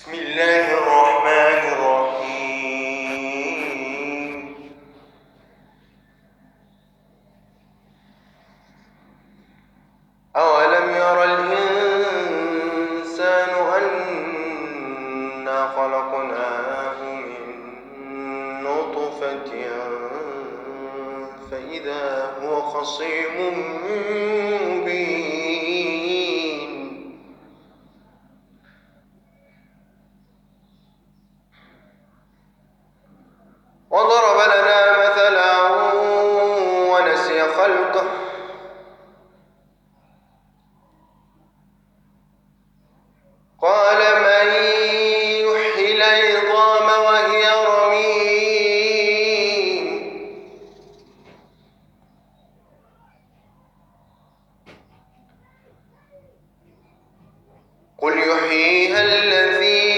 بسم الله الرحمن الرحيم. أولم ير الإنسان أنا خلقناه من نطفة فإذا هو خصيم مبين. وضرب لنا مثلا ونسي خلقه قال من يحيي العظام وهي رميم قل يحييها الذي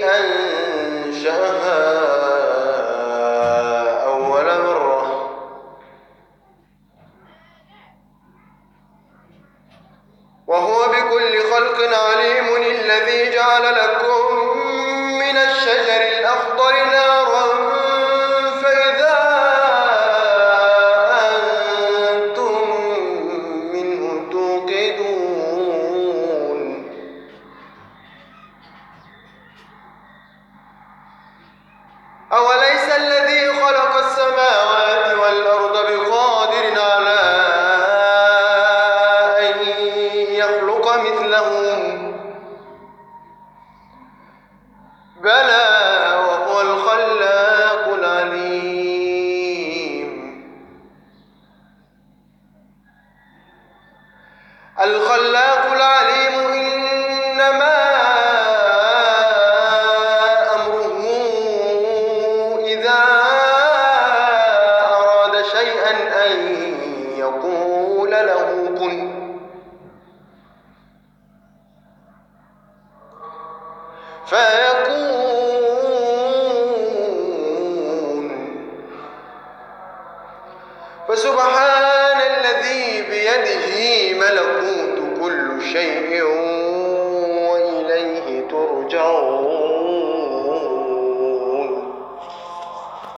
أنشأها أول مرة وهو بكل خلق عليم الذي جعل لكم من الشجر الأخضر نارا فإذا أنتم منه توقدون أوليس الذي خلق السماوات والأرض بقادر على أن يخلق مثلهم بلى وهو الخلاق العليم. الخلاق العليم إنما أمره إذا أراد شيئا أن يقول له كن فيكون. فسبحان الذي بيده ملكوت كل شيء